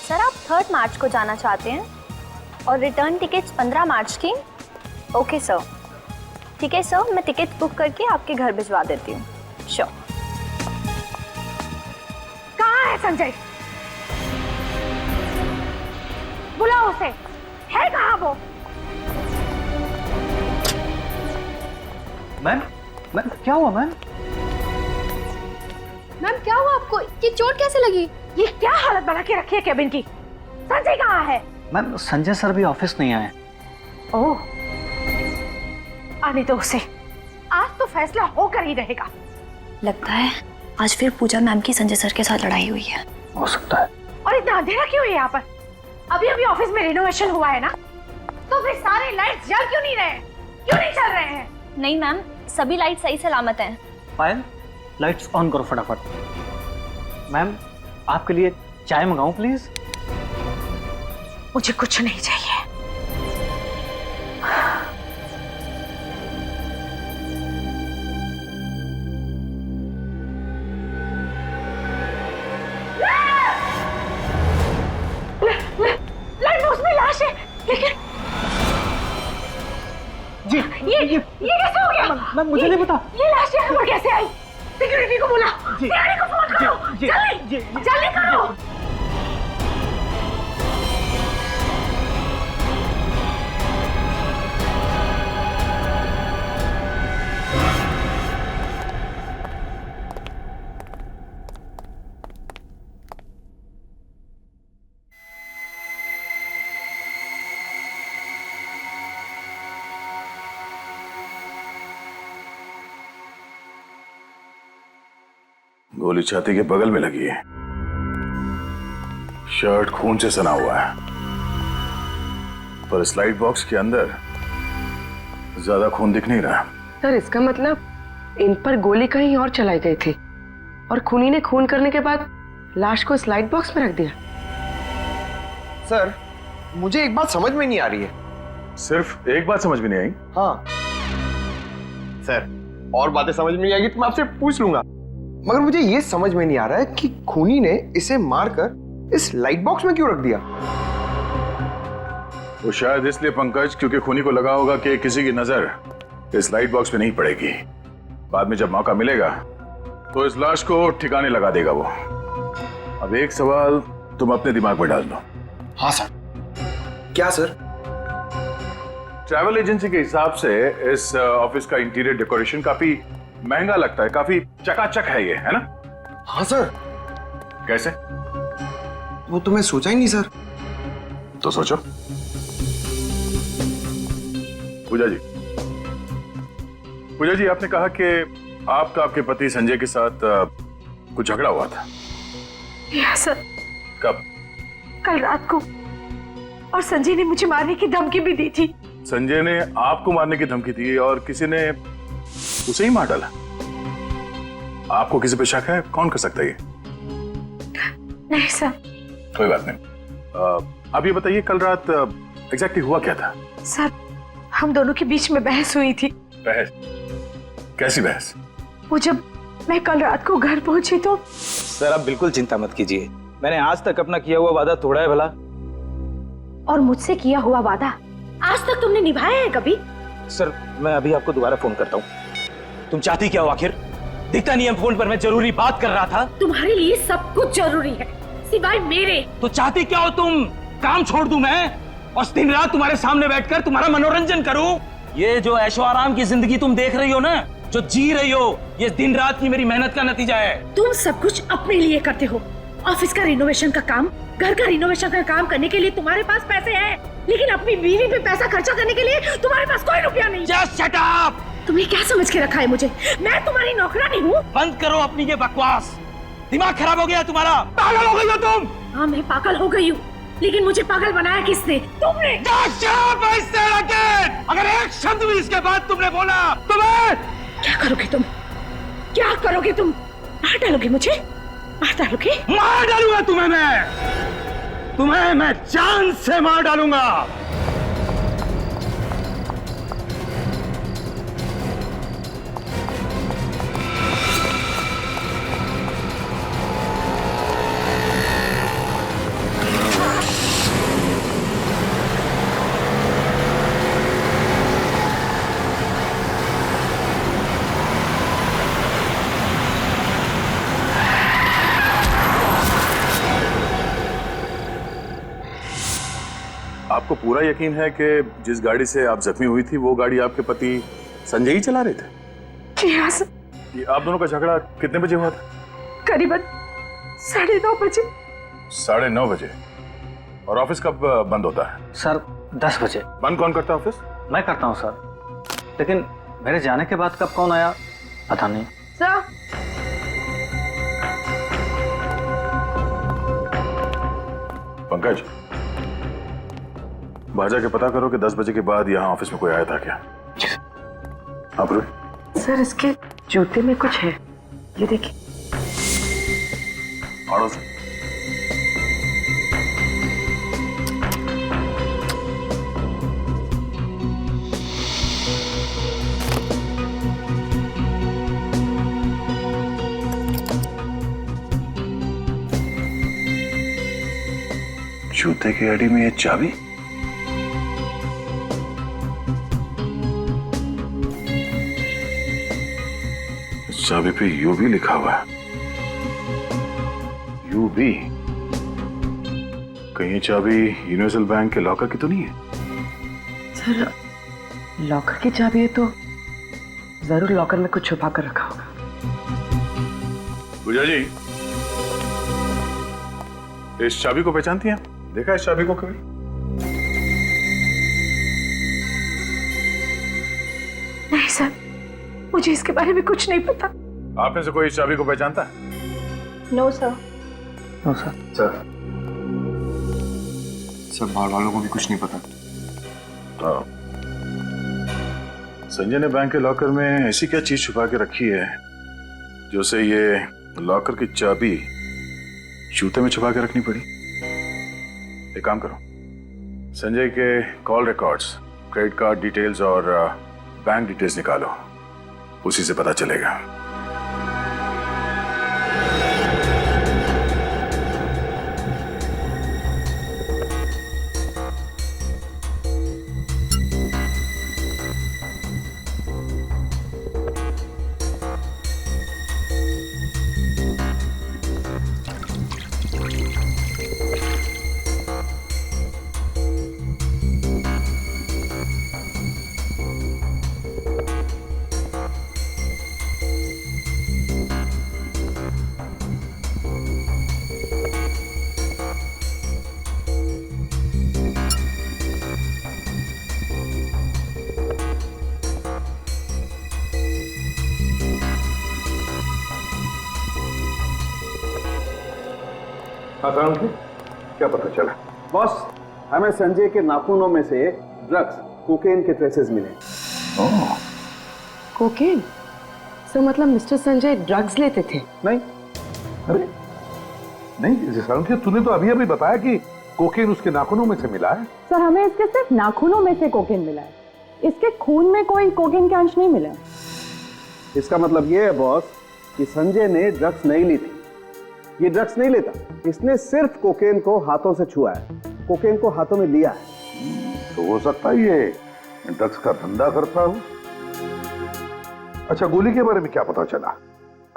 Sir आप 3 मार्च को जाना चाहते हैं और रिटर्न टिकट्स 15 मार्च की। ओके सर, ठीक है सर, मैं टिकट बुक करके आपके घर भिजवा देती हूँ। श्योर। कहाँ है संजय? बुलाओ उसे। है कहाँ वो? मैम, क्या हुआ मैम? मैम क्या हुआ आपको? ये चोट कैसे लगी? ये क्या हालत बना के रखी है केबिन की? संजय कहाँ है? मैम संजय सर भी ऑफिस नहीं आए। ओह, आने दो उसे। आज तो फैसला होकर ही रहेगा। लगता है आज फिर पूजा मैम की संजय सर के साथ लड़ाई हुई है। हो सकता है। और इतना अंधेरा क्यों है यहाँ पर? अभी अभी ऑफिस में रिनोवेशन हुआ है ना, तो फिर सारे लाइट्स जल क्यों नहीं रहे हैं? क्यों नहीं चल रहे हैं? नहीं मैम, सभी लाइट सही सलामत हैं। पायल, लाइट्स ऑन करो फटाफट। मैम आपके लिए चाय मंगाऊं प्लीज? मुझे कुछ नहीं चाहिए। लाइट बॉक्स में लाश है, लेकिन जी ये कैसे हो गया? मैम मुझे नहीं पता। ये लाश यहाँ पर कैसे आई? सिक्योरिटी को बुला, सीआईडी को फोन करो, जल्दी जल्दी करो। गोली छाती के बगल में लगी है, शर्ट खून से सना हुआ है, पर स्लाइड बॉक्स के अंदर ज्यादा खून दिख नहीं रहा। सर इसका मतलब इन पर गोली कहीं और चलाई गई थी और खूनी ने खून करने के बाद लाश को स्लाइड बॉक्स में रख दिया। सर मुझे एक बात समझ में नहीं आ रही है। सिर्फ एक बात समझ में नहीं आई? हाँ सर, और बातें समझ में नहीं आएगी तो मैं आपसे पूछ लूंगा, मगर मुझे ये समझ में नहीं आ रहा है कि खूनी ने इसे मारकर इस लाइट बॉक्स में क्यों रख दिया। वो शायद इसलिए पंकज, क्योंकि खूनी को लगा होगा कि किसी की नजर इस लाइट बॉक्स में नहीं पड़ेगी। बाद में जब मौका मिलेगा तो इस लाश को ठिकाने लगा देगा वो। अब एक सवाल तुम अपने दिमाग में डाल दो। हाँ सर। क्या सर? ट्रैवल एजेंसी के हिसाब से इस ऑफिस का इंटीरियर डेकोरेशन काफी महंगा लगता है, काफी चकाचक है ये, है ना? हाँ सर। कैसे? वो तो मैं सोचा ही नहीं सर। तो सोचो। पूजा जी आपने कहा कि आपका आपके पति संजय के साथ कुछ झगड़ा हुआ था। Yes sir. कब? कल रात को। और संजय ने मुझे मारने की धमकी भी दी थी। संजय ने आपको मारने की धमकी दी और किसी ने उसे ही मार डाला? आपको किसी पे शक है? कौन कर सकता है ये? नहीं सर। कोई बात नहीं। आप ये बताइए कल रात एग्जैक्टली हुआ क्या था? सर हम दोनों के बीच में बहस हुई थी। बहस? कैसी बहस? वो जब मैं कल रात को घर पहुंची तो। सर आप बिल्कुल चिंता मत कीजिए, मैंने आज तक अपना किया हुआ वादा तोड़ा है भला। और मुझसे किया हुआ वादा आज तक तुमने निभाया है कभी? सर मैं अभी आपको दोबारा फोन करता हूँ। तुम चाहती क्या हो आखिर? दिखता नहीं है फोन पर मैं जरूरी बात कर रहा था। तुम्हारे लिए सब कुछ जरूरी है सिवाय मेरे। तो चाहती क्या हो तुम? काम छोड़ दूं मैं और दिन रात तुम्हारे सामने बैठकर तुम्हारा मनोरंजन करूं? ये जो ऐशो आराम की जिंदगी तुम देख रही हो ना, जो जी रही हो, ये दिन रात की मेरी मेहनत का नतीजा है। तुम सब कुछ अपने लिए करते हो। ऑफिस का रिनोवेशन का काम, घर का रिनोवेशन का काम करने के लिए तुम्हारे पास पैसे हैं, लेकिन अपनी बीवी पे पैसा खर्चा करने के लिए तुम्हारे पास कोई रुपया नहीं। Just shut up! तुम्हें क्या समझ के रखा है मुझे? मैं तुम्हारी नौकरानी हूँ। बंद करो अपनी ये बकवास। दिमाग खराब हो गया तुम्हारा? पागल हो गई हो तुम? हाँ मैं पागल हो गई हूँ, लेकिन मुझे पागल बनाया किसने? तुमने। अगर एक शब्द भी इसके बाद तुमने बोला तो मैं... क्या करोगे तुम? क्या करोगे तुम? मार डालोगे मुझे? मार डालोगे? मार डालूंगा तुम्हें मैं जान से मार डालूंगा। आपको पूरा यकीन है कि जिस गाड़ी से आप जख्मी हुई थी वो गाड़ी आपके पति संजय ही चला रहे थे? जी हाँ सर। ये आप दोनों का झगड़ा कितने बजे हुआ था? करीबन 9:30 बजे। 9:30 बजे। और ऑफिस कब बंद होता है? सर 10 बजे। बंद कौन करता है ऑफिस? मैं करता हूँ सर, लेकिन मेरे जाने के बाद कब कौन आया पता नहीं। सर पंकज, बाहर जाके पता करो कि 10 बजे के बाद यहाँ ऑफिस में कोई आया था क्या? आप सर इसके जूते में कुछ है, ये देखिए। आड़ो से। जूते की अड़ी में ये चाबी? इस चाबी पे यूबी लिखा हुआ है। यूबी? कहीं ये चाबी यूनिवर्सल बैंक के लॉकर की तो नहीं है? सर लॉकर की चाबी है तो जरूर लॉकर में कुछ छुपा कर रखा होगा। पूजा जी, इस चाबी को पहचानती हैं? देखा इस चाबी को कभी? नहीं सर, मुझे इसके बारे में कुछ नहीं पता। आप में से कोई इस चाबी को पहचानता है? No sir. No sir. Sir बाहर वालों को भी कुछ नहीं पता। हाँ। संजय ने बैंक के लॉकर में ऐसी क्या चीज छुपा के रखी है जो से ये लॉकर की चाबी जूते में छुपा के रखनी पड़ी? एक काम करो, संजय के call records, credit card details और बैंक डिटेल्स निकालो, उसी से पता चलेगा। हाँ क्या पता चला? बॉस, हमें संजय के नाखूनों में से ड्रग्स, कोकेन के ट्रेसेस मिले। कोकेन? सर मतलब मिस्टर संजय ड्रग्स लेते थे? नहीं, अरे नहीं जसवंत, तूने तो अभी अभी बताया कि कोकेन उसके नाखूनों में से मिला है। सर हमें इसके सिर्फ नाखूनों में से कोकेन मिला है, इसके खून में कोई कोकेन के अंश नहीं मिला। इसका मतलब ये है बॉस कि संजय ने ड्रग्स नहीं ली थी। ये ड्रग्स नहीं लेता, इसने सिर्फ कोकेन को हाथों से छुआ है, कोकेन को हाथों में लिया है। तो हो सकता है ये ड्रग्स का धंधा करता हूँ। अच्छा, गोली के बारे में क्या पता चला?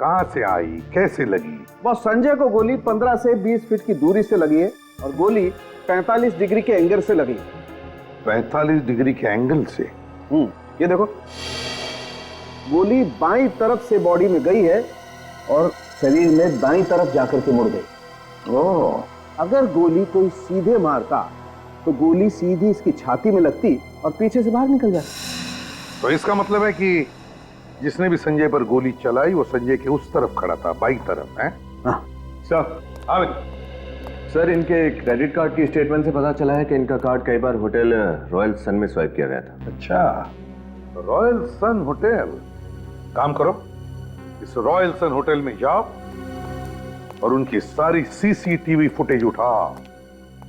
कहां से आई, कैसे लगी? बॉस, संजय को गोली 15 से 20 फीट की दूरी से लगी है और गोली 45 डिग्री के एंगल से लगी। 45 डिग्री के एंगल से? ये देखो, गोली बाईं तरफ से बॉडी में गई है और शरीर में दाईं तरफ जाकर के मुड़ गई। ओह, अगर गोली कोई सीधे मारता तो गोली सीधी इसकी छाती में लगती और पीछे से बाहर निकल जाती। तो इसका मतलब है कि जिसने भी संजय पर गोली चलाई वो संजय के उस तरफ खड़ा था, बाईं तरफ है? सर, इनके क्रेडिट कार्ड की स्टेटमेंट से पता चला है कि इनका कार्ड कई बार होटल रॉयल सन में स्वाइप किया गया था। अच्छा, रॉयल सन होटल। काम करो, इस रॉयल सन होटल में जाओ और उनकी सारी सीसीटीवी फुटेज उठाओ,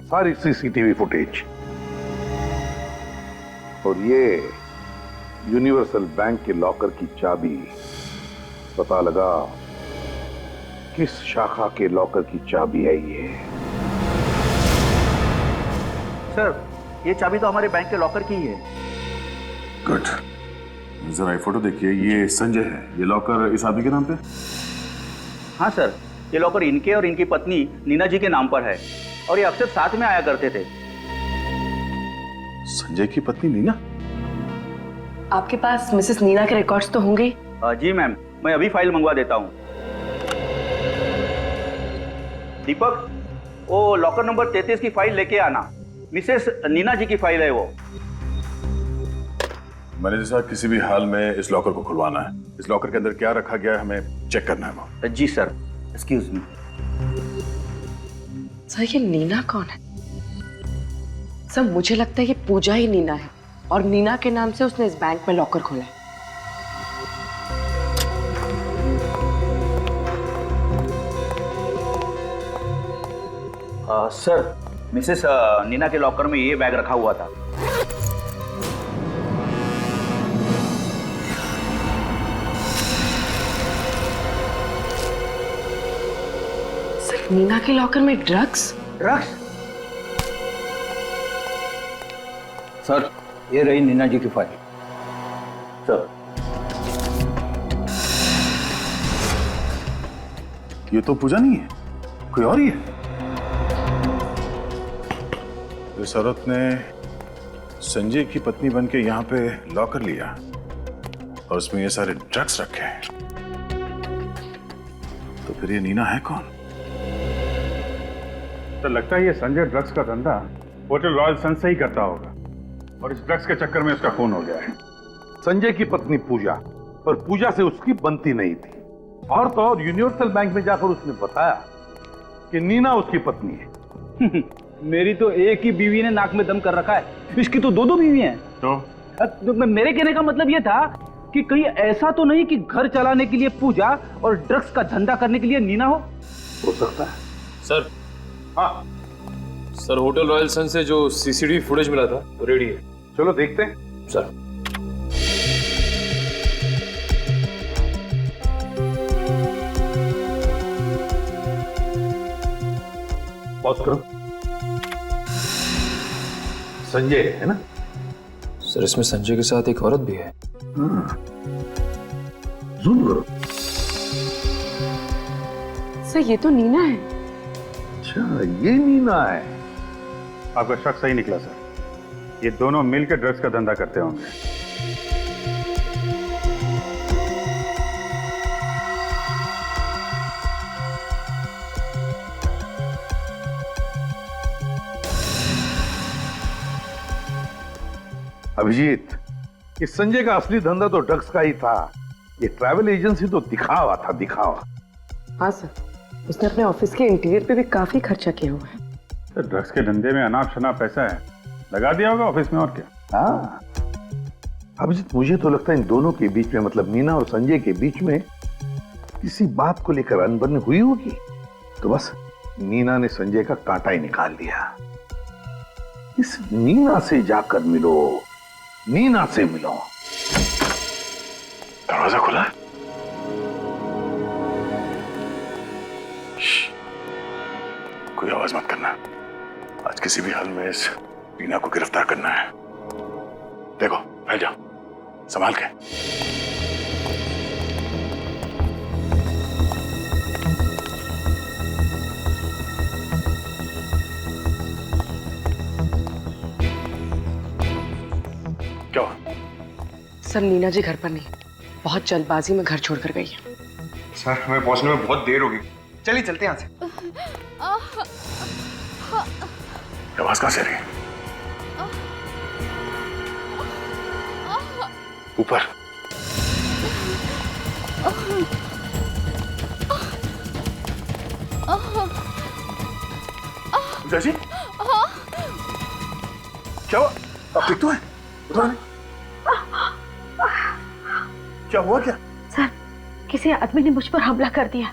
सारी सीसीटीवी फुटेज। और ये यूनिवर्सल बैंक के लॉकर की चाबी पता लगा किस शाखा के लॉकर की चाबी है ये। सर, ये चाबी तो हमारे बैंक के लॉकर की ही है। गुड, जरा ये फोटो देखिए, ये संजय है, ये लॉकर इस आदमी के नाम पे? हाँ सर, ये लॉकर इनके और इनकी पत्नी नीना जी के नाम पर है और ये अक्सर साथ में आया करते थे। संजय की पत्नी नीना? आपके पास मिसेस नीना के रिकॉर्ड्स तो होंगे ही। जी मैम, मैं अभी फाइल मंगवा देता हूँ। दीपक, वो लॉकर नंबर 33 की फाइल लेके आना। मिसेस नीना जी की फाइल है वो। मैनेजर साहब, किसी भी हाल में इस लॉकर को खुलवाना है। इस लॉकर के अंदर क्या रखा गया है हमें चेक करना है वो। जी सर, एक्सक्यूज मी। सर ये नीना कौन है? सर मुझे लगता है ये पूजा ही नीना है और नीना के नाम से उसने इस बैंक में लॉकर खोला है। सर, मिसेस नीना के लॉकर में ये बैग रखा हुआ था। सर नीना के लॉकर में ड्रग्स? सर, ये रही नीना जी की फाइल। सर, ये तो पूजा नहीं है, कोई और ही है। इस औरत ने संजय की पत्नी बनके यहाँ पे लॉकर लिया और उसमें ये सारे ड्रग्स रखे हैं। तो फिर ये नीना है कौन? तो लगता है ये संजय ड्रग्स का धंधा होटल रॉयल सन से ही करता होगा और इस ड्रग्स के चक्कर में उसका खून हो गया है। संजय की पत्नी पूजा, और पूजा से उसकी बनती नहीं थी। और तो और यूनिवर्सल बैंक में जाकर उसने बताया कि नीना उसकी पत्नी है। मेरी तो एक ही बीवी ने नाक में दम कर रखा है, इसकी तो दो बीवी हैं। तो मेरे कहने का मतलब ये था कि कहीं ऐसा तो नहीं कि घर चलाने के लिए पूजा और ड्रग्स का धंधा करने के लिए नीना हो सकता है। सर, हाँ सर होटल रॉयल सन से जो सीसीटीवी फुटेज मिला था वो रेडी है। चलो देखते हैं। सर, पॉज करो। संजय है ना? सर इसमें संजय के साथ एक औरत भी है। जूम करो। सर ये तो नीना है। अच्छा, ये नीना है। आपका शक सही निकला सर, ये दोनों मिलकर ड्रग्स का धंधा करते होंगे। अभिजीत, इस संजय का असली धंधा तो ड्रग्स का ही था। ये ट्रैवल एजेंसी तो दिखावा था, दिखावा। हाँ सर, उसने अपने ऑफिस के इंटीरियर पे भी काफी खर्चा किया हुआ है। तो ड्रग्स के धंधे में अनाप शनाप पैसा है, लगा दिया होगा ऑफिस में, और क्या। हाँ अभिजीत, मुझे तो लगता है इन दोनों के बीच में, मतलब नीना और संजय के बीच में किसी बात को लेकर अनबन हुई होगी। तो बस नीना ने संजय का कांटा ही निकाल दिया। इस नीना से जाकर मिलो, नीना से मिलो। दरवाजा खुला है? कोई आवाज मत करना। आज किसी भी हाल में इस नीना को गिरफ्तार करना है। देखो, फैल जाओ, संभाल के। क्या? सर नीना जी घर पर नहीं, बहुत जल्दबाजी में घर छोड़कर गई है। सर, हमें पहुंचने में बहुत देर होगी। चलिए चलते हैं यहाँ से। आवाज कहां से आ रही है? ऊपर। पूजा जी, क्या हुआ? आप ठीक तो हैं? क्या हुआ क्या? सर, किसी आदमी ने मुझ पर हमला कर दिया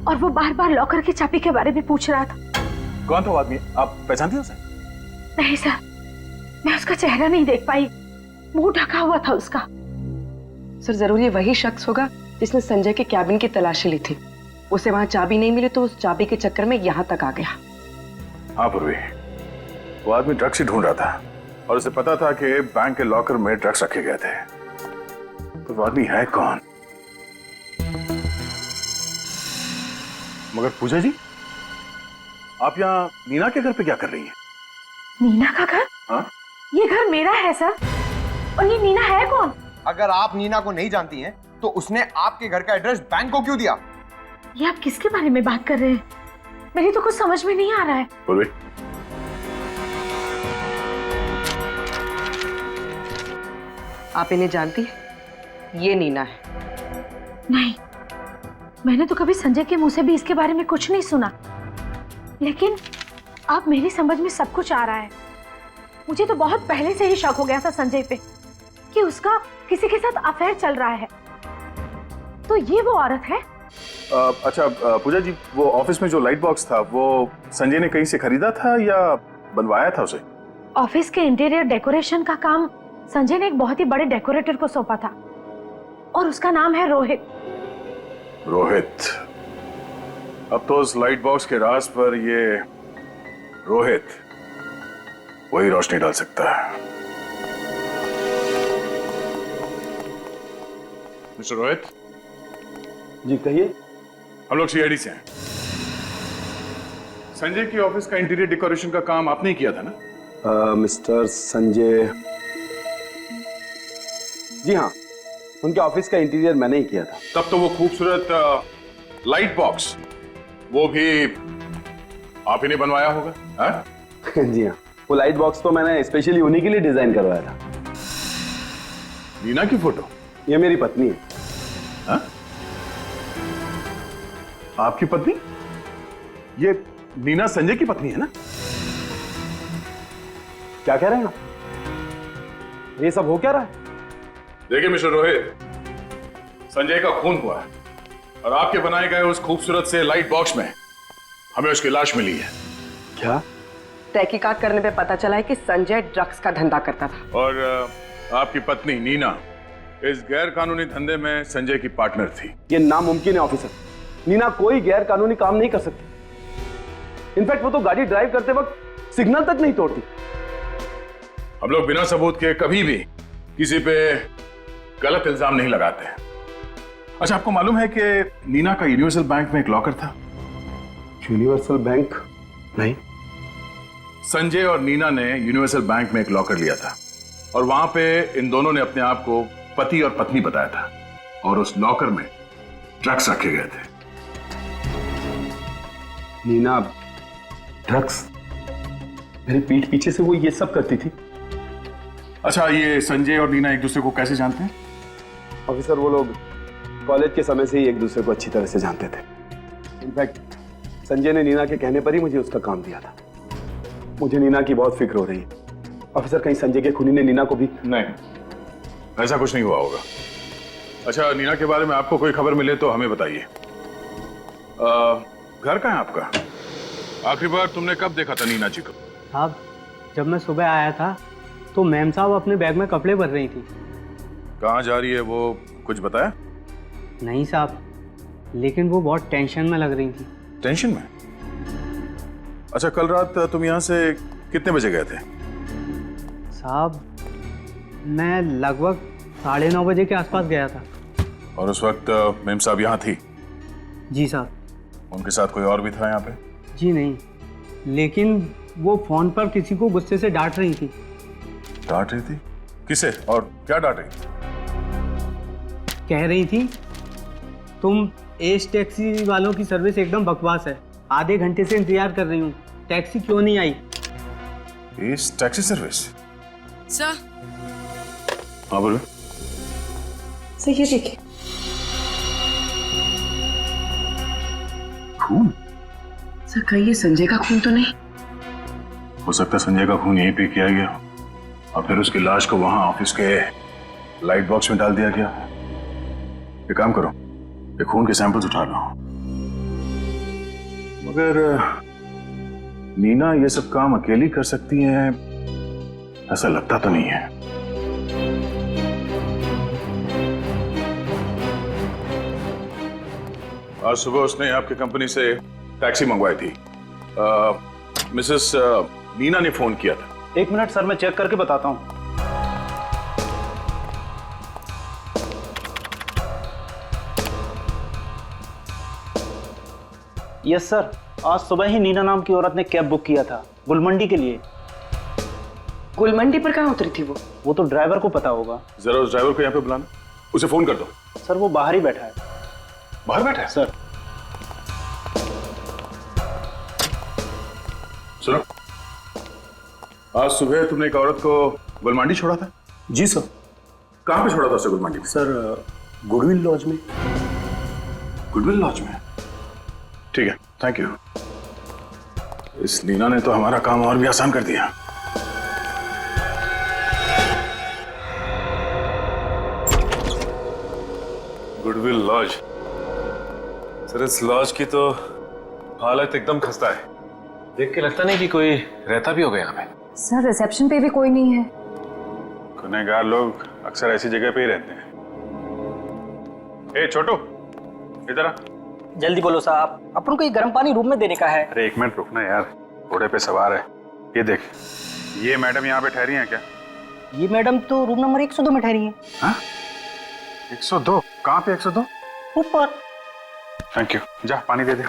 और वो बार बार लॉकर की चाबी के बारे में पूछ रहा था। कौन था वो आदमी? आप पहचानती हो उसे? नहीं सर, मैं उसका चेहरा नहीं देख पाई, मुंह ढका हुआ था उसका। सर जरूर ये वही शख्स होगा जिसने संजय के कैबिन की तलाशी ली थी। उसे वहां चाबी नहीं मिली तो उस चाबी के चक्कर में यहाँ तक आ गया। हाँ पूर्वी, वो आदमी ड्रग्स ही ढूंढ रहा था और उसे पता था कि बैंक के लॉकर में ड्रग्स रखे गए थे। तो वो आदमी है कौन? मगर पूजा जी, आप यहाँ नीना के घर पे क्या कर रही हैं? नीना का घर? हाँ? ये घर मेरा है सर। और ये नीना है कौन? अगर आप नीना को नहीं जानती हैं तो उसने आपके घर का एड्रेस बैंक को क्यों दिया? ये आप किसके बारे में बात कर रहे हैं? मेरी तो कुछ समझ में नहीं आ रहा है। बोले आप इन्हें जानती हैं? ये नीना है। नहीं, मैंने तो कभी संजय के मुंह से भी इसके बारे में कुछ नहीं सुना। लेकिन अब मेरी समझ में सब कुछ आ रहा है। मुझे तो बहुत पहले से ही शक हो गया था संजय पे कि उसका किसी के साथ अफेयर चल रहा है। तो ये वो औरत है? अच्छा पूजा जी, वो ऑफिस में जो लाइट बॉक्स था वो संजय ने कहीं से खरीदा था या बनवाया था उसे? ऑफिस के इंटीरियर डेकोरेशन का काम संजय ने एक बहुत ही बड़े डेकोरेटर को सौंपा था और उसका नाम है रोहित। रोहित? अब तो उस लाइट बॉक्स के राज पर ये रोहित वही रोशनी डाल सकता है। मिस्टर रोहित। जी कहिए। हम लोग सीआईडी से हैं। संजय की ऑफिस का इंटीरियर डेकोरेशन का काम आपने ही किया था ना? मिस्टर संजय, जी हाँ, उनके ऑफिस का इंटीरियर मैंने ही किया था। तब तो वो खूबसूरत लाइट बॉक्स वो भी आप ही ने बनवाया होगा? हाँ? जी हाँ, वो लाइट बॉक्स तो मैंने स्पेशली उन्हीं के लिए डिजाइन करवाया था। नीना की फोटो? ये मेरी पत्नी है। हाँ? आपकी पत्नी? ये नीना संजय की पत्नी है ना? क्या कह रहे हैं आप? ये सब हो क्या रहा है? देखिए मिस्टर रोहित, संजय का खून हुआ है और आपके बनाए गए उस खूबसूरत से लाइट बॉक्स में हमें उसकी लाश मिली है। क्या? तहकीकात करने पे पता चला है कि संजय ड्रग्स का धंधा करता था और आपकी पत्नी नीना इस गैर कानूनी धंधे में संजय की पार्टनर थी। ये नामुमकिन है ऑफिसर। नीना कोई गैर कानूनी काम नहीं कर सकती। इनफैक्ट वो तो गाड़ी ड्राइव करते वक्त सिग्नल तक नहीं तोड़ती। हम लोग बिना सबूत के कभी भी किसी पे गलत इल्जाम नहीं लगाते। अच्छा, आपको मालूम है कि नीना का यूनिवर्सल बैंक में एक लॉकर था? Universal bank? नहीं। संजय और नीना ने यूनिवर्सल बैंक में एक लॉकर लिया था और वहां पे इन दोनों ने अपने आप को पति और पत्नी बताया था और उस लॉकर में ड्रग्स रखे गए थे। नीना ड्रग्स? मेरी पीठ पीछे से वो ये सब करती थी? अच्छा, ये संजय और नीना एक दूसरे को कैसे जानते हैं? ऑफिसर, वो लोग कॉलेज के समय से ही एक दूसरे को अच्छी तरह से जानते थे। इनफैक्ट संजय ने नीना के कहने पर ही मुझे उसका काम दिया था। मुझे नीना की बहुत फिक्र हो रही है। ऑफिसर, कहीं संजय के खूनी ने नीना को भी? नहीं, ऐसा कुछ नहीं हुआ होगा। अच्छा, नीना के बारे में आपको कोई खबर मिले तो हमें बताइए। घर कहाँ है आपका? आखिरी बार तुमने कब देखा था नीना जी को? साहब, जब मैं सुबह आया था तो मैम साहब अपने बैग में कपड़े भर रही थी। कहाँ जा रही है वो कुछ बताया? नहीं साहब, लेकिन वो बहुत टेंशन में लग रही थी। टेंशन में? अच्छा, कल रात तुम यहाँ से कितने बजे गए थे? साहब, मैं लगभग 9:30 बजे के आसपास गया था। और उस वक्त मैम साहब यहाँ थी? जी साहब। उनके साथ कोई और भी था यहाँ पे? जी नहीं, लेकिन वो फोन पर किसी को गुस्से से डांट रही थी। डांट रही थी? किसे और क्या डांट रही? कह रही थी, तुम एस टैक्सी वालों की सर्विस एकदम बकवास है। आधे घंटे से इंतजार कर रही हूँ, टैक्सी क्यों नहीं आई? S taxi service? सर। हाँ बोलो। सर ये देखिए। खून? सर कहीं ये संजय का खून तो नहीं? हो सकता है संजय का खून यहीं पे किया गया और फिर उसकी लाश को वहां ऑफिस के लाइट बॉक्स में डाल दिया गया। एक काम करो, ये खून के सैंपल्स उठा लो। मगर नीना ये सब काम अकेली कर सकती है ऐसा लगता तो नहीं है। आज सुबह उसने आपकी कंपनी से टैक्सी मंगवाई थी। मिसेस नीना ने फोन किया था। 1 मिनट सर, मैं चेक करके बताता हूँ। यस सर, आज सुबह ही नीना नाम की औरत ने कैब बुक किया था गुलमंडी के लिए। गुलमंडी पर कहाँ उतरी थी वो तो ड्राइवर को पता होगा। जरा उस ड्राइवर को यहाँ पे बुलाना, उसे फोन कर दो। सर वो बाहर ही बैठा है। बाहर बैठा है? सर सुनो, आज सुबह तुमने एक औरत को गुलमंडी छोड़ा था? जी सर। कहाँ पे छोड़ा था उसे गुलमंडी में? सर गुडविल लॉज में। गुडविल लॉज में? ठीक है, थैंक यू। इस नीना ने तो हमारा काम और भी आसान कर दिया। Goodwill lodge. सर इस लॉज की तो हालत एकदम खस्ता है। देख के लगता नहीं कि कोई रहता भी होगा यहाँ पे। सर रिसेप्शन पे भी कोई नहीं है। गुनहगार लोग अक्सर ऐसी जगह पे ही रहते हैं। ए छोटू, इधर आ। जल्दी बोलो साहब, अपन को ये गर्म पानी रूम में देने का है। अरे एक मिनट रुकना यार, घोड़े पे सवार है। ये देख, ये मैडम यहाँ पे ठहरी हैं क्या? ये मैडम तो रूम नंबर 102 में ठहरी है। हाँ? 102? कहाँ पे 102? ऊपर। थैंक यू, जा पानी दे दे।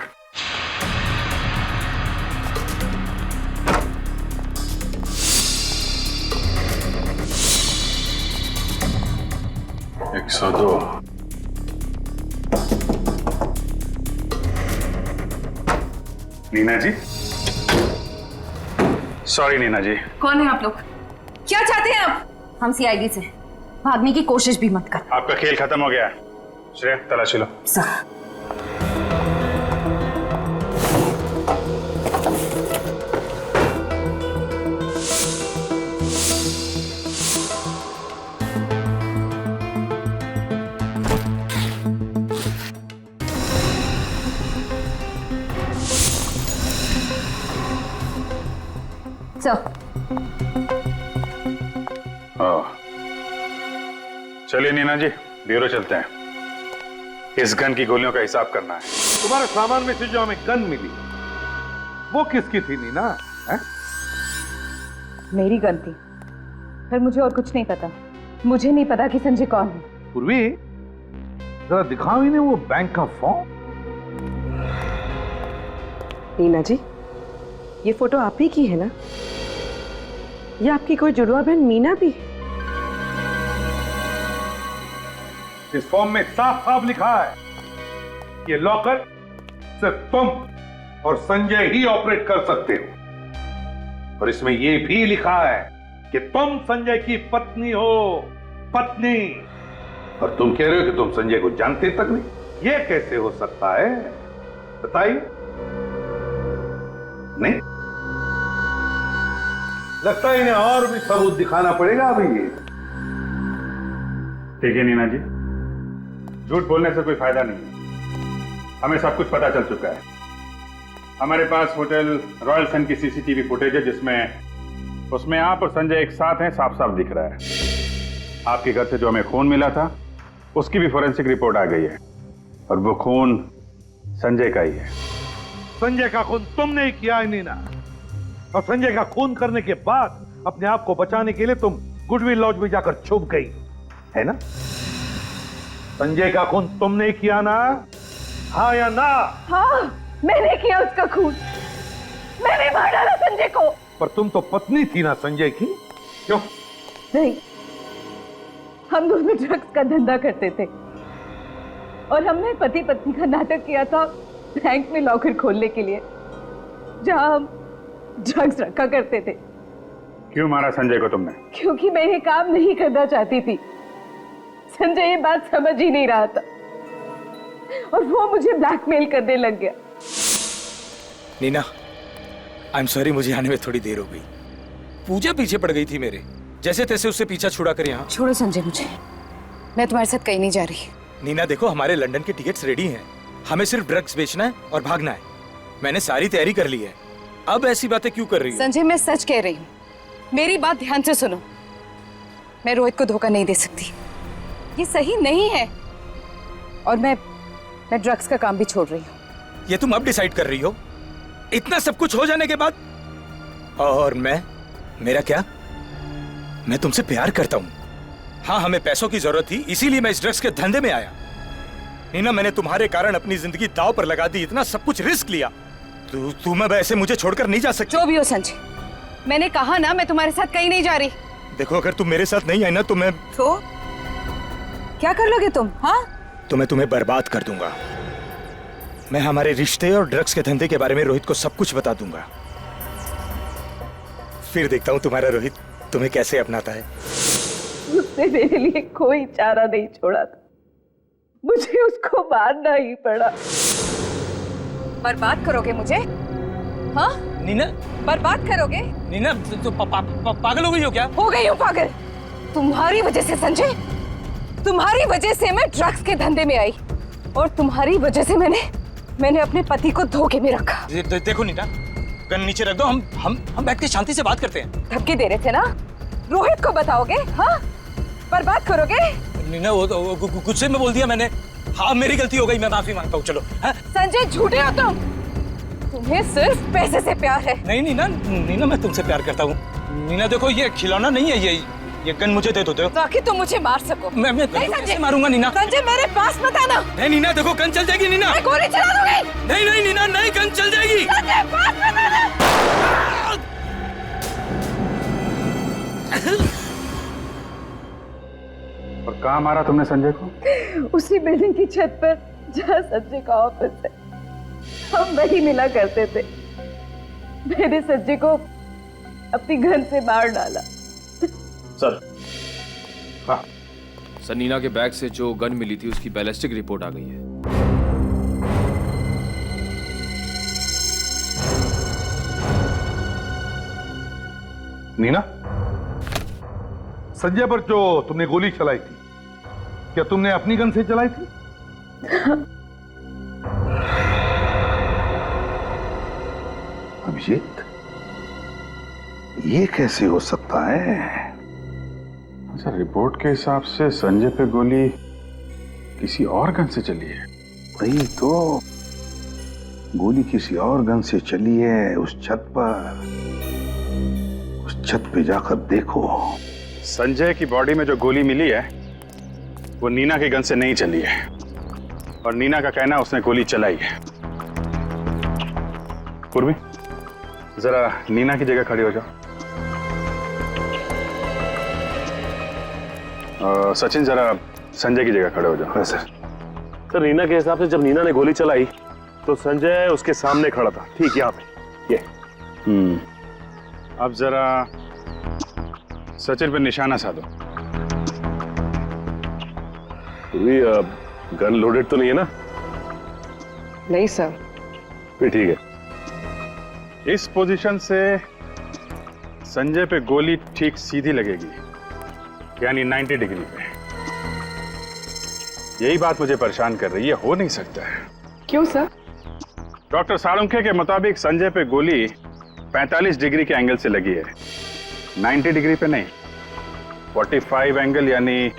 एक 102। नीना जी, सॉरी नीना जी। कौन है आप लोग? क्या चाहते हैं आप? हम सीआईडी से। भागने की कोशिश भी मत कर। आपका खेल खत्म हो गया है। श्रेया, तलाशी लो। सर चलिए नीना जी, ब्यूरो चलते हैं। इस गन की गोलियों का हिसाब करना है। तुम्हारे सामान में से जो हमें गन मिली वो किसकी थी नीना? है? मेरी गन थी। फिर मुझे और कुछ नहीं पता। मुझे नहीं पता कि संजय कौन है। पूर्वी, जरा दिखाओ इन्हें वो बैंक का फॉर्म। नीना जी, ये फोटो आप ही की है ना? ये आपकी कोई जुड़वा बहन मीना भी? इस फॉर्म में साफ साफ लिखा है ये लॉकर सिर्फ तुम और संजय ही ऑपरेट कर सकते हो। और इसमें ये भी लिखा है कि तुम संजय की पत्नी हो। पत्नी। और तुम कह रहे हो कि तुम संजय को जानते तक नहीं। ये कैसे हो सकता है, बताइए? नहीं, लगता है इन्हें और भी सबूत दिखाना पड़ेगा अभी। ये ठीक है नीना जी, झूठ बोलने से कोई फायदा नहीं है। हमें सब कुछ पता चल चुका है। हमारे पास होटल रॉयल सन की सीसीटीवी फुटेज है जिसमें उसमें आप और संजय एक साथ हैं, साफ साफ दिख रहा है। आपके घर से जो हमें खून मिला था उसकी भी फोरेंसिक रिपोर्ट आ गई है और वो खून संजय का ही है। संजय का खून तुमने ही किया है नीना। और संजय का खून करने के बाद अपने आप को बचाने के लिए तुम गुडविल लॉज में जाकर छुप गई, है ना? संजय का खून तुमने किया ना? हाँ या ना? हाँ, मैंने किया उसका खून। मैंने मार डाला संजय को। पर तुम तो पत्नी थी ना संजय की, क्यों? नहीं, हम दोनों ड्रग्स का धंधा करते थे और हमने पति पत्नी का नाटक किया था बैंक में लॉकर खोलने के लिए जहां हम ड्रग्स रखा करते थे। क्यों मारा संजय को तुमने? क्योंकि मैं ये काम नहीं करना चाहती थी। संजय ये बात समझ ही नहीं रहा था और वो मुझे ब्लैकमेल करने लग गया। नीना, आई एम सॉरी, मुझे आने में थोड़ी देर हो गई। पूजा पीछे पड़ गई थी मेरे, जैसे तैसे उससे पीछा छुड़ा कर यहाँ। छोड़ो संजय मुझे, मैं तुम्हारे साथ कहीं नहीं जा रही। नीना देखो, हमारे लंदन के टिकट्स रेडी हैं। हमें सिर्फ ड्रग्स बेचना है और भागना है। मैंने सारी तैयारी कर ली है। अब ऐसी बातें क्यों कर रही हो? संजय, मैं सच कह रही हूँ, मेरी बात ध्यान से सुनो। मैं रोहित को धोखा नहीं दे सकती, ये सही नहीं है। और मैं ड्रग्स का काम भी छोड़ रही हूँ। ये तुम अब डिसाइड कर रही हो, इतना सब कुछ हो जाने के बाद? और मेरा क्या? मैं तुमसे प्यार करता हूँ। हाँ, हमें पैसों की जरूरत थी, इसीलिए मैं इस ड्रग्स के धंधे में आया। नीना, मैंने तुम्हारे कारण अपनी जिंदगी दांव पर लगा दी, इतना सब कुछ रिस्क लिया। तुम अब ऐसे मुझे छोड़कर नहीं जा सकती। जो भी हो संजय, मैंने कहा ना मैं तुम्हारे साथ कहीं नहीं जा रही। देखो अगर तुम मेरे साथ नहीं आई ना तो मैं क्या कर लोगे तुम? हाँ, तो मैं तुम्हें बर्बाद कर दूंगा। मैं हमारे रिश्ते और ड्रग्स के धंधे के बारे में रोहित को सब कुछ बता दूंगा। फिर देखता हूँ तुम्हारा रोहित तुम्हें कैसे अपनाता है। उसने मेरे लिए कोई चारा नहीं छोड़ा था, मुझे उसको मारना ही पड़ा। बर्बाद करोगे मुझे? हाँ नीना, बर्बाद करोगे? नीना तो पागल हो गई हो क्या? हो गई हूँ पागल, तुम्हारी वजह से संजय, तुम्हारी वजह से मैं ड्रग्स के धंधे में आई और तुम्हारी वजह से मैंने अपने पति को धोखे में रखा। देखो नीना, गन नीचे रख दो, हम बैठ के शांति से बात करते हैं। धमकी दे रहे थे ना? रोहित को बताओगे? हाँ, बर्बाद करोगे? नीना वो गुस्से में बोल दिया मैंने। हाँ मेरी गलती हो गई, मैं माफी मांगता हूँ। चलो। संजय झूठे हो तुम, तुम्हें सिर्फ पैसे से प्यार है। नहीं नीना मैं तुमसे प्यार करता हूँ। नीना देखो ये खिलौना नहीं है, ये गन मुझे दे दो ताकि तुम मुझे मार सको। मैं कैसे मारूंगा नीना? संजय मेरे पास मत आना। नहीं नीना देखो गन चल जाएगी नीना। मैं गोली चला दूंगी। नहीं नीना नहीं, गन चल जाएगी। संजय पास मत आना। और कहाँ मारा तुमने संजय को? उसी बिल्डिंग की छत पर जहाँ संजय का ऑफिस है, हम वही मिला करते थे। मैंने संजय को अपनी गन से मार डाला। सर। हाँ सर, नीना के बैग से जो गन मिली थी उसकी बैलिस्टिक रिपोर्ट आ गई है। नीना, संजय पर जो तुमने गोली चलाई थी, क्या तुमने अपनी गन से चलाई थी? अभिजीत, ये कैसे हो सकता है? अच्छा, रिपोर्ट के हिसाब से संजय पे गोली किसी और गन से चली है। वही तो, गोली किसी और गन से चली है उस छत पर। उस छत पे जाकर देखो। संजय की बॉडी में जो गोली मिली है वो नीना की गन से नहीं चली है, और नीना का कहना उसने गोली चलाई है। पूर्वी, जरा नीना की जगह खड़ी हो जाओ। सचिन, जरा संजय की जगह खड़े हो जाओ। सर, नीना के हिसाब से जब नीना ने गोली चलाई तो संजय उसके सामने खड़ा था, ठीक यहाँ पे। ये अब जरा सचिन पे निशाना साधो। गन लोडेड तो नहीं है ना? नहीं सर। फिर ठीक है। इस पोजीशन से संजय पे गोली ठीक सीधी लगेगी, यानी 90 डिग्री पे। यही बात मुझे परेशान कर रही है। हो नहीं सकता है। क्यों सर? डॉक्टर साळुंखे के मुताबिक संजय पे गोली 45 डिग्री के एंगल से लगी है, 90 डिग्री पे नहीं। 45 एंगल यानी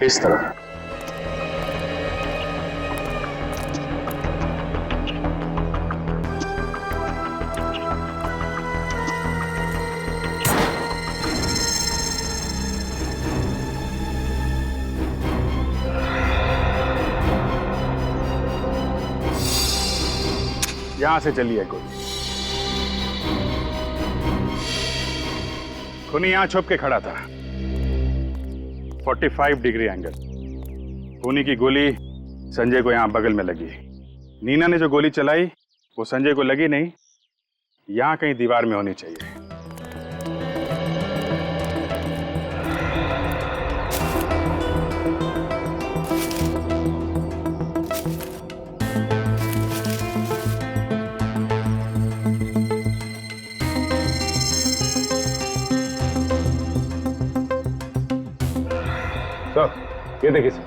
इस तरह। यहां से चली है गोली। खूनी यहां छुप के खड़ा था, 45 डिग्री एंगल। खूनी की गोली संजय को यहां बगल में लगी। नीना ने जो गोली चलाई वो संजय को लगी नहीं, यहां कहीं दीवार में होनी चाहिए। सर, ये देखिए सर।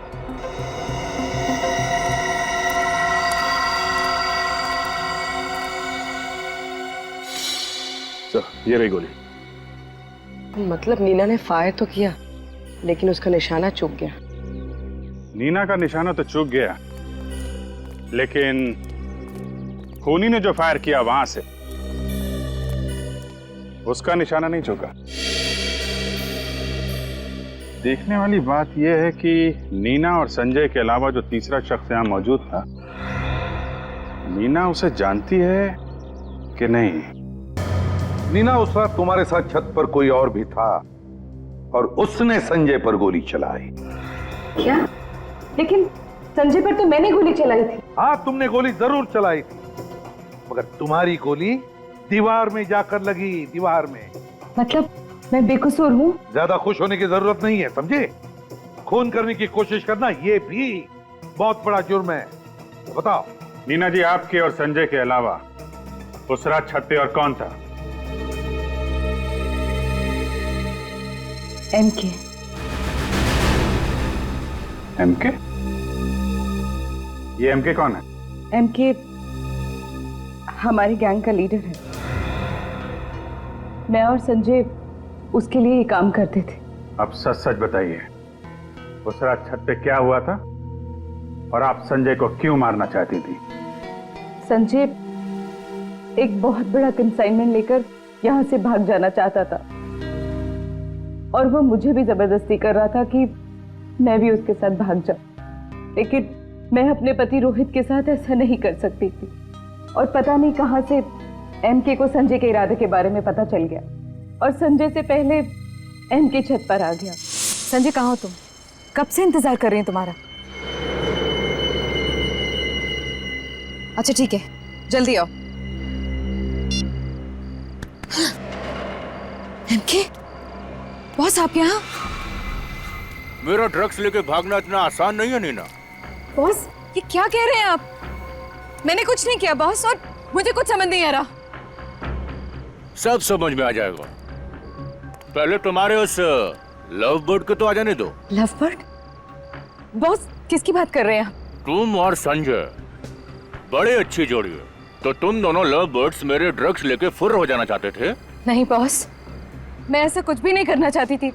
सर, ये रही गोली। मतलब नीना ने फायर तो किया, लेकिन उसका निशाना चूक गया। नीना का निशाना तो चूक गया, लेकिन खूनी ने जो फायर किया वहां से उसका निशाना नहीं चूका। देखने वाली बात यह है कि नीना और संजय के अलावा जो तीसरा शख्स यहां मौजूद था, नीना उसे जानती है कि नहीं। नीना, उस रात तुम्हारे साथ छत पर कोई और भी था और उसने संजय पर गोली चलाई। क्या? लेकिन संजय पर तो मैंने गोली चलाई थी। हाँ, तुमने गोली जरूर चलाई थी, मगर तुम्हारी गोली दीवार में जाकर लगी, दीवार में। मतलब मैं बेकसूर हूँ? ज्यादा खुश होने की जरूरत नहीं है, समझे? खून करने की कोशिश करना ये भी बहुत बड़ा जुर्म है। बताओ नीना जी, आपके और संजय के अलावा उस रात छत पे और कौन था? एमके। एमके? ये एमके कौन है? एमके हमारी गैंग का लीडर है। मैं और संजय उसके लिए ही काम करते थे। अब सच सच बताइए, उस रात छत पे क्या हुआ था और आप संजय को क्यों मारना चाहती थी? संजय एक बहुत बड़ा कंसाइनमेंट लेकर यहाँ से भाग जाना चाहता था और वो मुझे भी जबरदस्ती कर रहा था कि मैं भी उसके साथ भाग जाऊं, लेकिन मैं अपने पति रोहित के साथ ऐसा नहीं कर सकती थी। और पता नहीं कहां से एमके को संजय के इरादे के बारे में पता चल गया और संजय से पहले एमके छत पर आ गया। संजय, कहाँ हो तुम? कब से इंतजार कर रही हूँ तुम्हारा। अच्छा ठीक है, जल्दी आओ। एमके, बॉस आप यहाँ? मेरा ड्रग्स लेके भागना इतना आसान नहीं है नीना। बॉस ये क्या कह रहे हैं आप? मैंने कुछ नहीं किया बॉस, और मुझे कुछ समझ नहीं आ रहा। सब समझ में आ जाएगा। पहले तुम्हारे उस लव बर्ड को तो आ जाने दो। Love bird? बॉस किसकी बात कर रहे हैं आप? तुम और संजय बड़े अच्छी जोड़ी है, तो तुम दोनों लव बर्ड्स मेरे ड्रग्स लेके फुर्र हो जाना चाहते थे? नहीं बॉस, मैं ऐसा कुछ भी नहीं करना चाहती थी।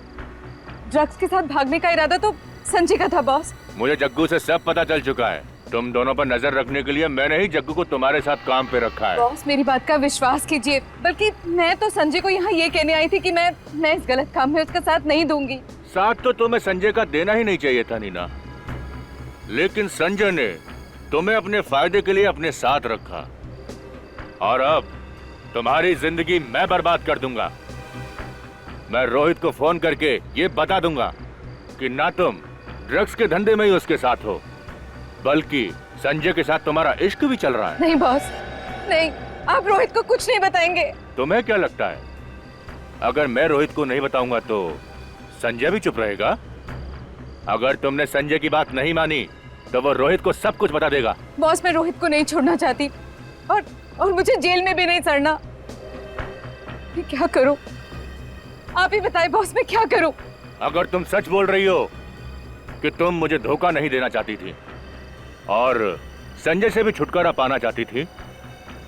ड्रग्स के साथ भागने का इरादा तो संजय का था बॉस। मुझे जग्गू से सब पता चल चुका है। तुम दोनों पर नजर रखने के लिए मैंने ही जग्गू को तुम्हारे साथ काम पे रखा है। बॉस मेरी बात का विश्वास कीजिए, बल्कि मैं तो संजय को यहाँ ये कहने आई थी कि मैं इस गलत काम में उसका साथ नहीं दूंगी। साथ तो तुम्हें संजय का देना ही नहीं चाहिए था नीना, लेकिन संजय ने तुम्हें अपने फायदे के लिए अपने साथ रखा और अब तुम्हारी जिंदगी मैं बर्बाद कर दूंगा। मैं रोहित को फोन करके ये बता दूंगा कि ना तुम ड्रग्स के धंधे में ही उसके साथ हो, बल्कि संजय के साथ तुम्हारा इश्क भी चल रहा है। नहीं बॉस, नहीं, आप रोहित को कुछ नहीं बताएंगे। तुम्हें क्या लगता है, अगर मैं रोहित को नहीं बताऊंगा तो संजय भी चुप रहेगा? अगर तुमने संजय की बात नहीं मानी तो वो रोहित को सब कुछ बता देगा। बॉस मैं रोहित को नहीं छोड़ना चाहती और मुझे जेल में भी नहीं सड़ना। मैं क्या करूं? आप ही बताएं बॉस, मैं क्या करूं? अगर तुम सच बोल रही हो कि तुम मुझे धोखा नहीं देना चाहती थी और संजय से भी छुटकारा पाना चाहती थी,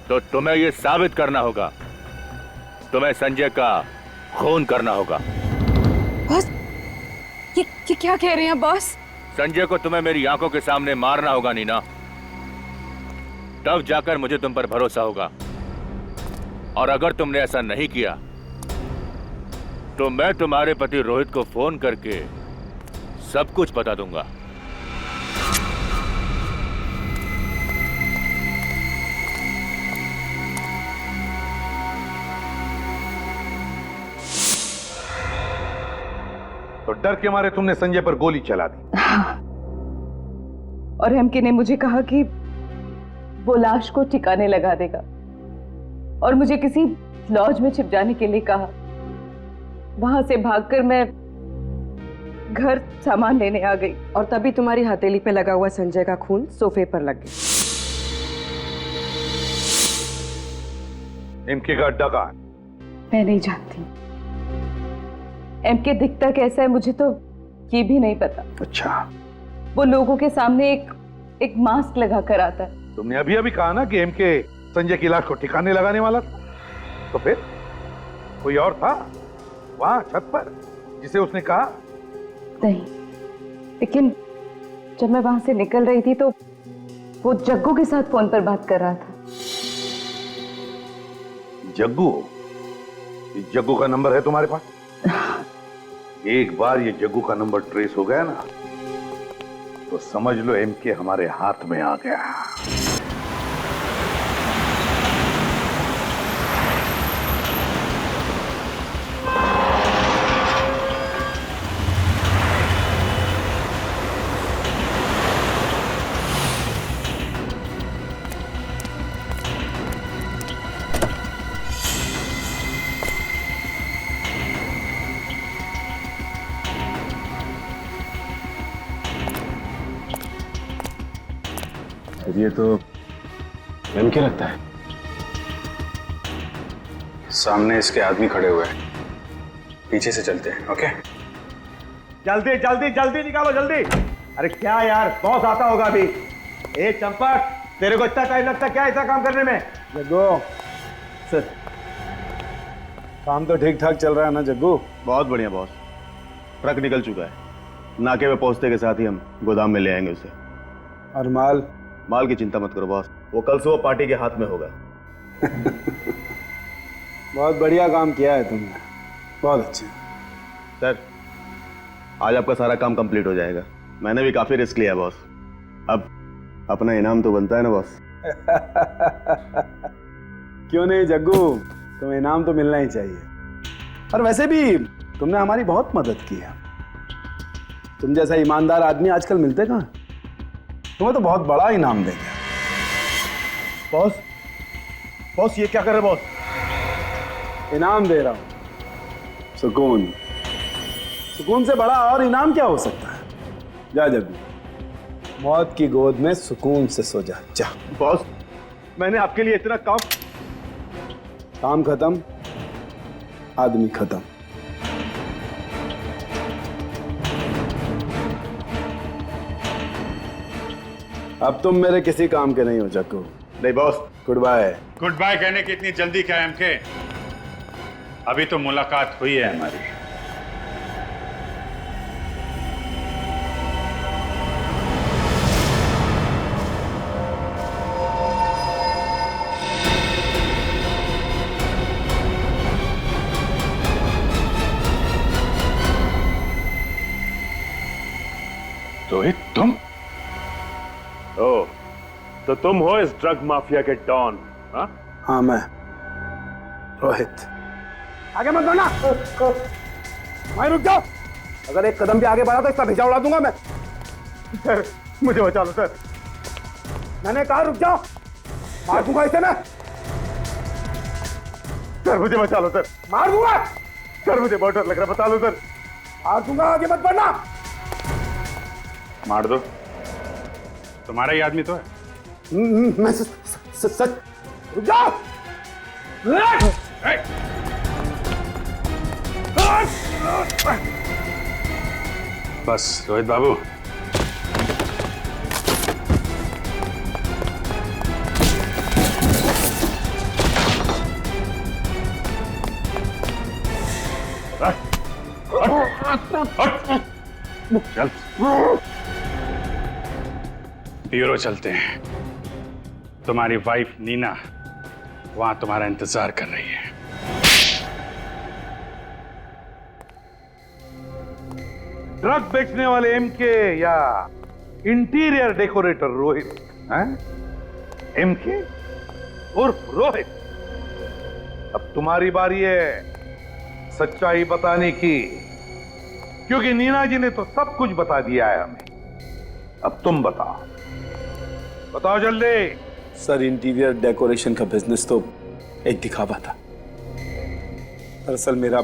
तो तुम्हें यह साबित करना होगा, तुम्हें संजय का खून करना होगा। बॉस ये क्या कह रहे हैं बॉस? संजय को तुम्हें मेरी आंखों के सामने मारना होगा नीना, तब जाकर मुझे तुम पर भरोसा होगा। और अगर तुमने ऐसा नहीं किया तो मैं तुम्हारे पति रोहित को फोन करके सब कुछ बता दूंगा। तो डर के मारे तुमने संजय पर गोली चला दी। और एमके ने मुझे कहा कि वो लाश को ठिकाने लगा देगा और मुझे किसी लॉज में छिप जाने के लिए कहा। वहां से भागकर मैं घर सामान लेने आ गई और तभी तुम्हारी हथेली पे लगा हुआ संजय का खून सोफे पर लग गया। एमके का अड्डा कहाँ है? मैं नहीं जानती। एमके दिखता कैसा है मुझे तो ये भी नहीं पता। अच्छा, वो लोगों के सामने एक मास्क लगा कर आता है। तुमने अभी अभी कहा ना कि एमके संजय की लाश को ठिकाने लगाने वाला था, तो फिर कोई और था वहां छत पर जिसे उसने कहा? नहीं, लेकिन जब मैं वहां से निकल रही थी तो वो जग्गू के साथ फोन पर बात कर रहा था। जग्गू? इस जग्गू का नंबर है तुम्हारे पास? एक बार ये जग्गू का नंबर ट्रेस हो गया ना तो समझ लो एमके हमारे हाथ में आ गया। ये तो मैम क्या लगता है? सामने इसके आदमी खड़े हुए हैं, पीछे से चलते हैं। ओके, जल्दी जल्दी जल्दी निकालो जल्दी। अरे क्या यार, बॉस आता होगा अभी। ए चंपक, तेरे को इतना टाइम लगता क्या ऐसा काम करने में? जग्गू सर, काम तो ठीक ठाक चल रहा है ना जग्गू? बहुत बढ़िया बॉस, ट्रक निकल चुका है, नाके पे पहुंचते के साथ ही हम गोदाम में ले आएंगे उसे। और माल? माल की चिंता मत करो बॉस, वो कल सुबह पार्टी के हाथ में होगा। बहुत बढ़िया काम किया है तुमने, बहुत अच्छे। सर, आज आपका सारा काम कंप्लीट हो जाएगा। मैंने भी काफी रिस्क लिया बॉस, अब अपना इनाम तो बनता है ना बॉस। क्यों नहीं जग्गू, तुम्हें इनाम तो मिलना ही चाहिए। और वैसे भी तुमने हमारी बहुत मदद की है। तुम जैसा ईमानदार आदमी आजकल मिलते कहाँ? तुम्हें तो बहुत बड़ा इनाम देंगे। बॉस, बॉस ये क्या कर रहे बॉस? इनाम दे रहा हूं, सुकून। सुकून से बड़ा और इनाम क्या हो सकता है? जा जग्गू, मौत की गोद में सुकून से सो जा। जा बॉस, मैंने आपके लिए इतना काम खत्म, आदमी खत्म। अब तुम मेरे किसी काम के नहीं हो जग्गू। नहीं boss, good bye. Good bye कहने की इतनी जल्दी क्या है एमके? अभी तो मुलाकात हुई है हमारी। रोहित तुम? ओ, तो तुम हो इस ड्रग माफिया के डॉन? हाँ मैं रोहित। आगे मत बढ़ना। मैं रुक जाओ, अगर एक कदम भी आगे बढ़ा तो इसका भेजा उड़ा दूंगा मैं। सर मुझे बचा लो सर, मैंने कहा रुक जाओ, मार दूंगा इसे मैं। सर मुझे बचा लो सर, मार दूंगा सर, मुझे बहुत डर लग रहा है, बता लो सर, मार दूंगा, आगे मत बढ़ना। मार दो, तुम्हारा ही आदमी तो है। मैं सच। रुक जाओ। बस रोहित बाबू, चल ब्यूरो चलते हैं। तुम्हारी वाइफ नीना वहां तुम्हारा इंतजार कर रही है। ड्रग बेचने वाले एमके या इंटीरियर डेकोरेटर रोहित? एमके उर्फ रोहित, अब तुम्हारी बारी है सच्चाई बताने की, क्योंकि नीना जी ने तो सब कुछ बता दिया है हमें। अब तुम बताओ, बताओ जल्दी। सर, इंटीरियर डेकोरेशन का बिजनेस तो एक दिखावा था। दरअसल मेरा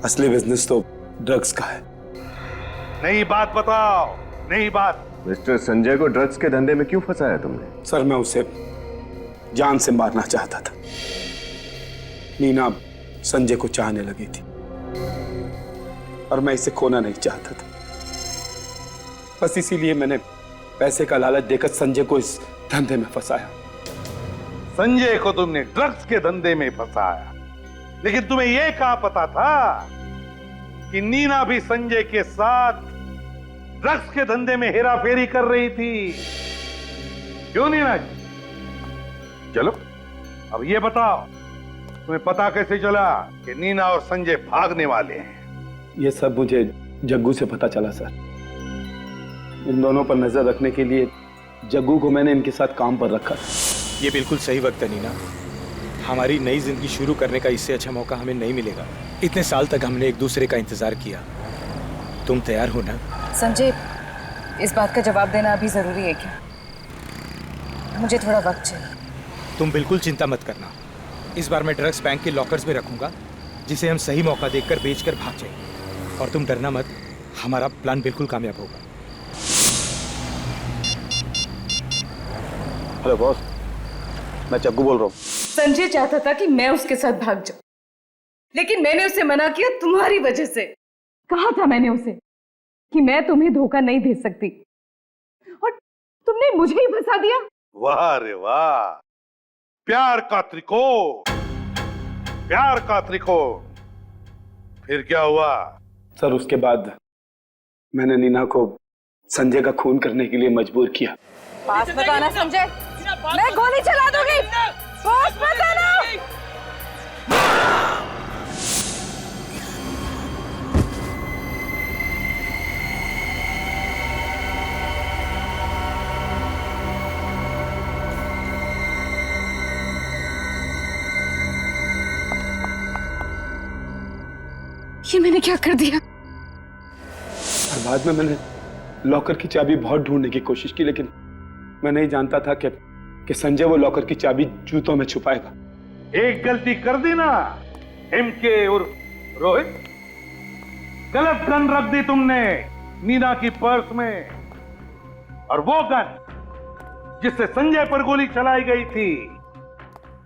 असली बिजनेस तो ड्रग्स का है। नई बात बताओ, नई बात। मिस्टर संजय को ड्रग्स के धंधे में क्यों फंसाया तुमने? सर, मैं उसे जान से मारना चाहता था। नीना संजय को चाहने लगी थी और मैं इसे खोना नहीं चाहता था। बस इसीलिए मैंने पैसे का लालच देकर संजय को इस धंधे में फंसाया। संजय को तुमने ड्रग्स के धंधे में फंसाया, लेकिन तुम्हें यह कहाँ पता था कि नीना भी संजय के साथ ड्रग्स के धंधे में हेराफेरी कर रही थी? क्यों नीना जी? चलो अब ये बताओ, तुम्हें पता कैसे चला कि नीना और संजय भागने वाले हैं? ये सब मुझे जग्गू से पता चला सर। इन दोनों पर नजर रखने के लिए जग्गू को मैंने इनके साथ काम पर रखा। ये बिल्कुल सही वक्त है नीना। हमारी नई जिंदगी शुरू करने का इससे अच्छा मौका हमें नहीं मिलेगा। इतने साल तक हमने एक दूसरे का इंतजार किया। तुम तैयार हो ना? संजय, इस बात का जवाब देना अभी जरूरी है क्या? मुझे थोड़ा वक्त चाहिए। तुम बिल्कुल चिंता मत करना। इस बार मैं ड्रग्स बैंक के लॉकर्स में रखूंगा, जिसे हम सही मौका देखकर बेचकर भाग जाएंगे। और तुम डरना मत, हमारा प्लान बिल्कुल कामयाब होगा। हेलो बॉस, मैं जग्गू बोल रहा हूँ। संजय चाहता था कि मैं उसके साथ भाग जाऊं, लेकिन मैंने उसे मना किया तुम्हारी वजह से। कहा था मैंने उसे कि मैं तुम्हें धोखा नहीं दे सकती, और तुमने मुझे ही फंसा दिया। वाह रे वाह, प्यार का त्रिकोण, प्यार का त्रिकोण। फिर क्या हुआ? सर उसके बाद मैंने नीना को संजय का खून करने के लिए मजबूर किया। पास मत आना संजय, मैं गोली चला दूंगी। पास मत आना। ये मैंने क्या कर दिया? और बाद में मैंने लॉकर की चाबी बहुत ढूंढने की कोशिश की, लेकिन मैं नहीं जानता था कि संजय वो लॉकर की चाबी जूतों में छुपाएगा। एक गलती कर दी ना एमके और रोहित, गलत गन रख दी तुमने नीना की पर्स में, और वो गन जिससे संजय पर गोली चलाई गई थी,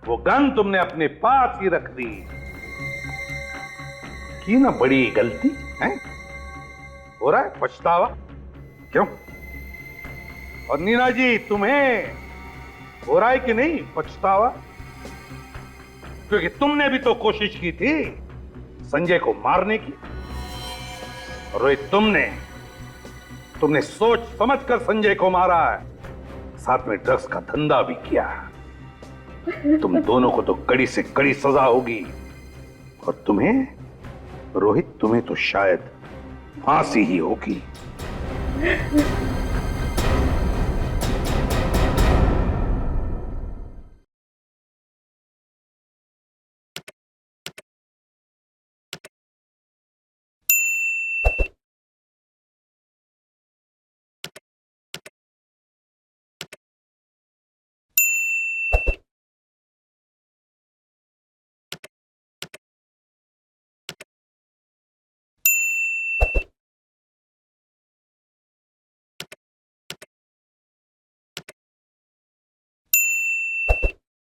वो गन तुमने अपने पास ही रख दी। की ना बड़ी गलती है? हो रहा है पछतावा? क्यों? और नीना जी, तुम्हें हो रहा है कि नहीं पछतावा? क्योंकि तुमने भी तो कोशिश की थी संजय को मारने की। और रोहित, तुमने सोच समझकर संजय को मारा है, साथ में ड्रग्स का धंधा भी किया। तुम दोनों को तो कड़ी से कड़ी सजा होगी, और तुम्हें रोहित, तुम्हें तो शायद फांसी ही होगी।